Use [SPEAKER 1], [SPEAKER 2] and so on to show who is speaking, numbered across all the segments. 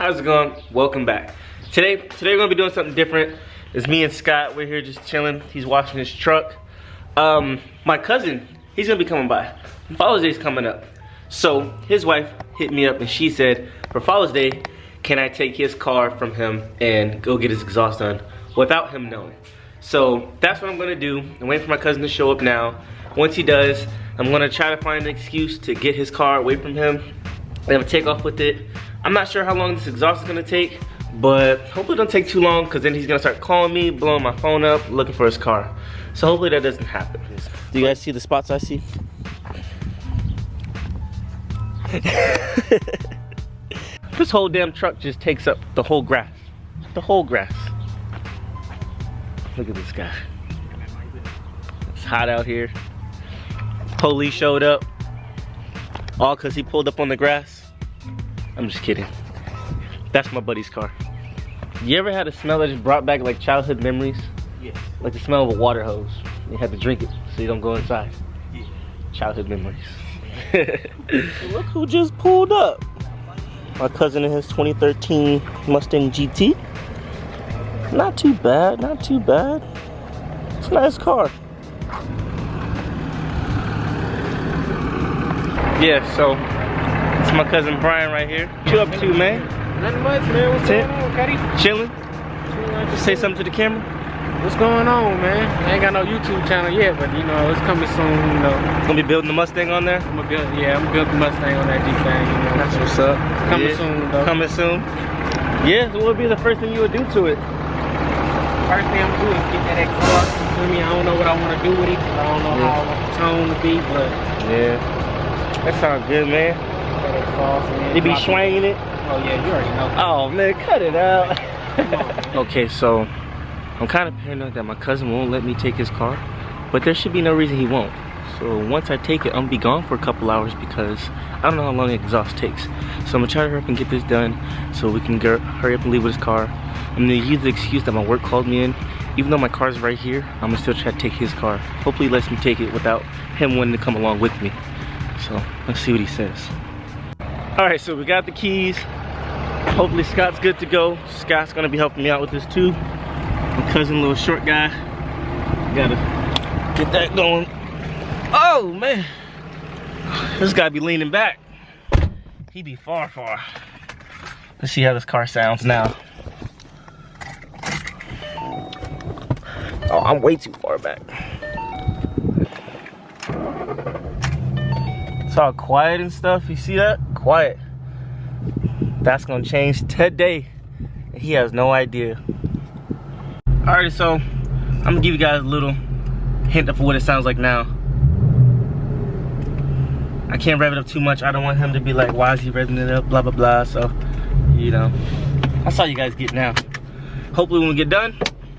[SPEAKER 1] How's it going? Welcome back. Today we're gonna be doing something different. It's me and Scott. We're here just chilling. He's washing his truck. My cousin, he's gonna be coming by. Father's Day's coming up. So his wife hit me up and she said, for Father's Day, can I take his car from him and go get his exhaust done without him knowing? So that's what I'm gonna do. I'm waiting for my cousin to show up now. Once he does, I'm gonna try to find an excuse to get his car away from him. I'm gonna take off with it. I'm not sure how long this exhaust is gonna take, but hopefully it don't take too long, because then he's gonna start calling me, blowing my phone up, looking for his car. So hopefully that doesn't happen. Do you guys see the spots I see? This whole damn truck just takes up the whole grass. The whole grass. Look at this guy. It's hot out here. Police showed up. All because he pulled up on the grass. I'm just kidding. That's my buddy's car. You ever had a smell that just brought back like childhood memories? Yes. Like the smell of a water hose. You had to drink it so you don't go inside. Yeah. Childhood memories. Look who just pulled up. My cousin in his 2013 Mustang GT. Not too bad, not too bad. It's a nice car. Yeah, so it's my cousin Brian right here. What you up to, man?
[SPEAKER 2] Nothing much, man. What's going on, Cuddy?
[SPEAKER 1] Chilling? Say something to the camera.
[SPEAKER 2] What's going on, man? I ain't got no YouTube channel yet, but you know, it's coming soon, you know.
[SPEAKER 1] Gonna be building the Mustang on there?
[SPEAKER 2] I'm gonna build the Mustang on that G-Thing, you know.
[SPEAKER 1] That's what's up.
[SPEAKER 2] Coming soon, though.
[SPEAKER 1] Coming soon? Yeah, so what would be the first thing you would do to it?
[SPEAKER 2] First thing I'm gonna do is get that exhaust. You feel me? I don't know what I wanna do with it. I don't know how I want the tone to be, but
[SPEAKER 1] yeah. That sounds good, man.
[SPEAKER 2] That exhaust, man.
[SPEAKER 1] They be swinging it?
[SPEAKER 2] Oh yeah, you already know.
[SPEAKER 1] Oh man, cut it out. Okay, so I'm kind of paranoid that my cousin won't let me take his car, but there should be no reason he won't. So once I take it, I'm gonna be gone for a couple hours because I don't know how long the exhaust takes. So I'm gonna try to hurry up and get this done so we can hurry up and leave with his car. I'm gonna use the excuse that my work called me in. Even though my car's right here, I'm gonna still try to take his car. Hopefully he lets me take it without him wanting to come along with me. So let's see what he says. All right, so we got the keys. Hopefully Scott's good to go. Scott's gonna be helping me out with this too. My cousin, little short guy. Gotta get that going. Oh man, this guy be leaning back. He be far. Let's see how this car sounds now. Oh, I'm way too far back. It's all quiet and stuff. You see that? Quiet. That's gonna change today. He has no idea. Alright, so I'm gonna give you guys a little hint of what it sounds like now. I can't rev it up too much. I don't want him to be like, why is he revving it up, blah blah blah. So, you know, that's all you guys get now. Hopefully when we get done,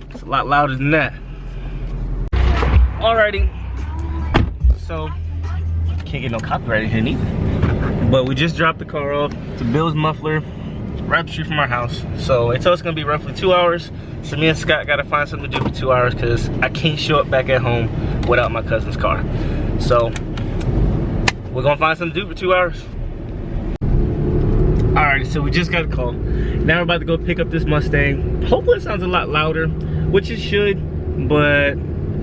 [SPEAKER 1] it's a lot louder than that. Alrighty, so can't get no copyright in here neither. But we just dropped the car off to Bill's Muffler, right up the street from our house. So they told us it's gonna be roughly 2 hours. So me and Scott gotta find something to do for 2 hours because I can't show up back at home without my cousin's car. So we're gonna find something to do for 2 hours. Alright, so we just got a call. Now we're about to go pick up this Mustang. Hopefully it sounds a lot louder, which it should, but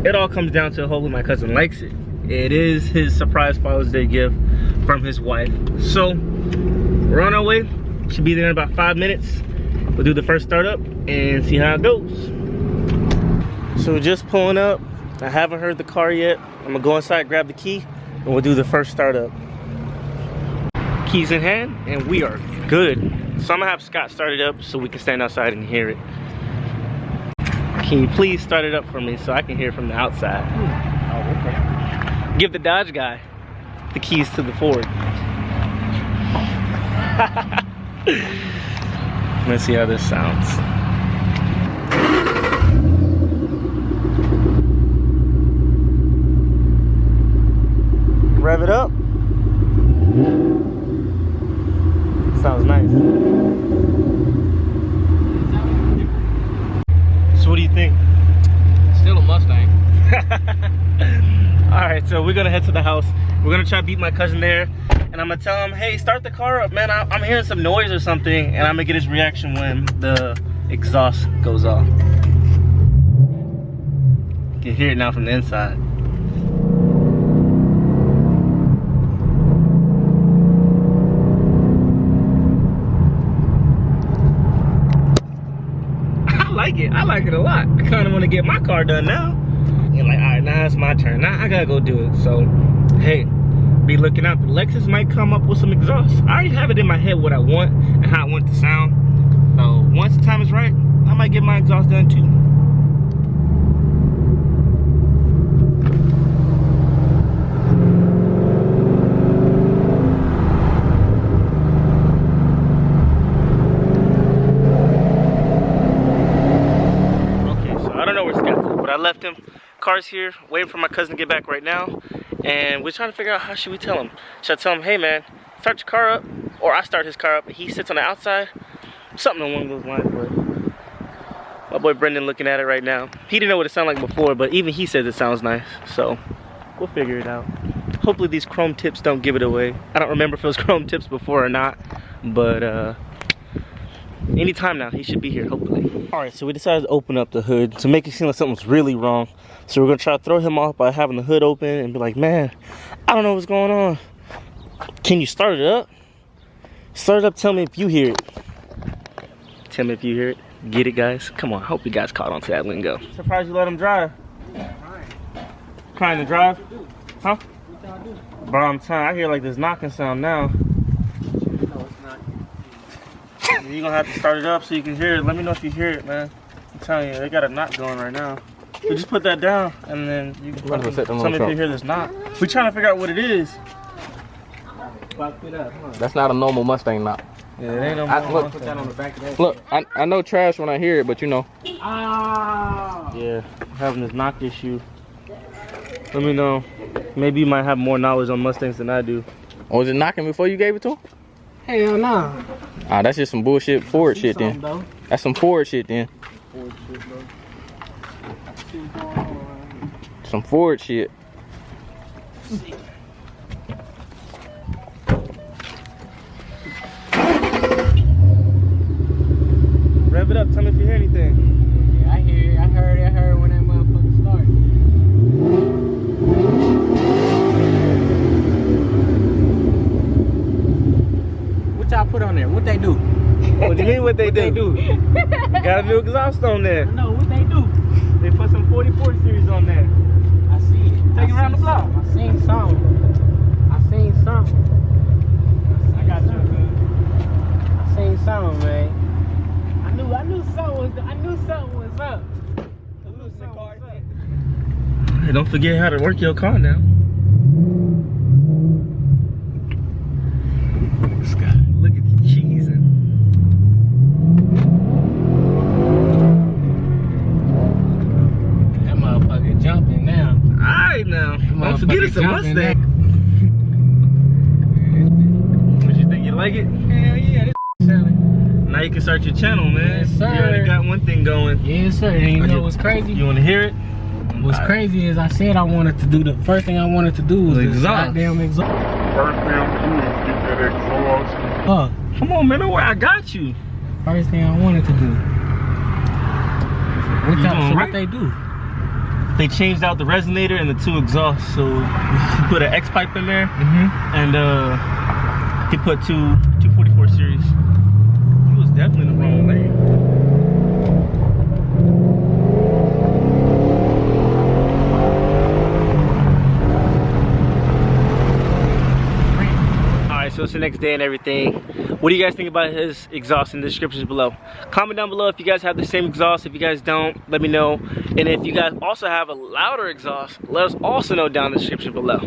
[SPEAKER 1] it all comes down to hopefully my cousin likes it. It is his surprise Father's Day gift from his wife. So we're on our way. Should be there in about 5 minutes. We'll do the first startup and see how it goes. So we're just pulling up. I haven't heard the car yet. I'm gonna go inside, grab the key, and we'll do the first startup. Keys in hand, and we are good. So I'm gonna have Scott start it up so we can stand outside and hear it. Can you please start it up for me so I can hear it from the outside?
[SPEAKER 2] Oh, okay.
[SPEAKER 1] Give the Dodge guy the keys to the Ford. Let's see how this sounds. Rev it up. Sounds nice. So what do you think?
[SPEAKER 2] Still a Mustang.
[SPEAKER 1] All right, so we're gonna head to the house. We're gonna try to beat my cousin there, and I'm gonna tell him, hey, start the car up, man. I'm hearing some noise or something, and I'm gonna get his reaction when the exhaust goes off. You can hear it now from the inside. I like it a lot. I kind of want to get my car done now. And like, all right, now it's my turn. Now I gotta go do it. So, hey, be looking out. The Lexus might come up with some exhaust. I already have it in my head what I want and how I want it to sound. So once the time is right, I might get my exhaust done too. I left him. Car's here, waiting for my cousin to get back right now, and we're trying to figure out how should we tell him. Should I tell him, hey man, start your car up, or I start his car up and he sits on the outside? Something along those lines. But my boy Brendan looking at it right now. He didn't know what it sounded like before, but even he says it sounds nice, so we'll figure it out. Hopefully these chrome tips don't give it away. I don't remember if it was chrome tips before or not, but anytime now, he should be here, hopefully. All right, so we decided to open up the hood to make it seem like something's really wrong. So we're gonna try to throw him off by having the hood open and be like, man, I don't know what's going on. Can you start it up? Start it up, tell me if you hear it. Tell me if you hear it. Get it, guys? Come on, I hope you guys caught on to that lingo. Surprised you let him drive. Trying to drive? Huh? Bro, I'm telling you, I hear like this knocking sound now. You're gonna have to start it up so you can hear it. Let me know if you hear it, man. I'm telling you, they got a knock going right now. So just put that down and then you can tell me if you hear this knock. We're trying to figure out what it is.
[SPEAKER 3] That's not a normal Mustang knock.
[SPEAKER 1] Yeah, it ain't no Mustang.
[SPEAKER 2] Put that on the back of that.
[SPEAKER 3] Look, I know trash when I hear it, but you know.
[SPEAKER 2] Ah.
[SPEAKER 1] Yeah, having this knock issue. Let me know. Maybe you might have more knowledge on Mustangs than I do.
[SPEAKER 3] Oh, was it knocking before you gave it to him?
[SPEAKER 2] Hell no.
[SPEAKER 3] Ah, that's just some bullshit Ford shit then. That's some Ford shit then. Some Ford shit.
[SPEAKER 1] Rev it up, tell me if you hear anything.
[SPEAKER 2] Yeah, I hear it. I heard when that motherfucker started. What y'all put on there? What they do?
[SPEAKER 1] What do you mean what they do? Got a new exhaust on there.
[SPEAKER 2] I know, what they do?
[SPEAKER 1] They put some 44 series on there.
[SPEAKER 2] I see it.
[SPEAKER 1] Take it around the block.
[SPEAKER 2] I seen something. I seen something.
[SPEAKER 1] I got you.
[SPEAKER 2] I seen something, man. I knew something was up.
[SPEAKER 1] Hey, don't forget how to work your car now. Scott, look at the cheesing.
[SPEAKER 2] That motherfucker jumping now.
[SPEAKER 1] Alright now. Don't forget it's a Mustang. What you think, you like it?
[SPEAKER 2] Hell yeah, this selling.
[SPEAKER 1] Now you can start your channel, man.
[SPEAKER 2] Yes, sir.
[SPEAKER 1] You already got one thing going.
[SPEAKER 2] Yes, sir. And you know what's crazy?
[SPEAKER 1] You want to hear it?
[SPEAKER 2] What's crazy is I said I wanted to do the first thing I wanted to do was the
[SPEAKER 1] exhaust.
[SPEAKER 2] goddamn exhaust.
[SPEAKER 4] First thing I'm doing is get that exhaust.
[SPEAKER 1] Come on, man. Don't worry. I got you.
[SPEAKER 2] First thing I wanted to do.
[SPEAKER 1] You doing
[SPEAKER 2] What
[SPEAKER 1] right?
[SPEAKER 2] they do?
[SPEAKER 1] They changed out the resonator and the two exhausts. So you put an X pipe in there, and you put two 244 series. You was definitely in the wrong lane. So it's the next day and everything. What do you guys think about his exhaust in the descriptions below? Comment down below if you guys have the same exhaust. If you guys don't, let me know. And if you guys also have a louder exhaust, let us also know down in the description below.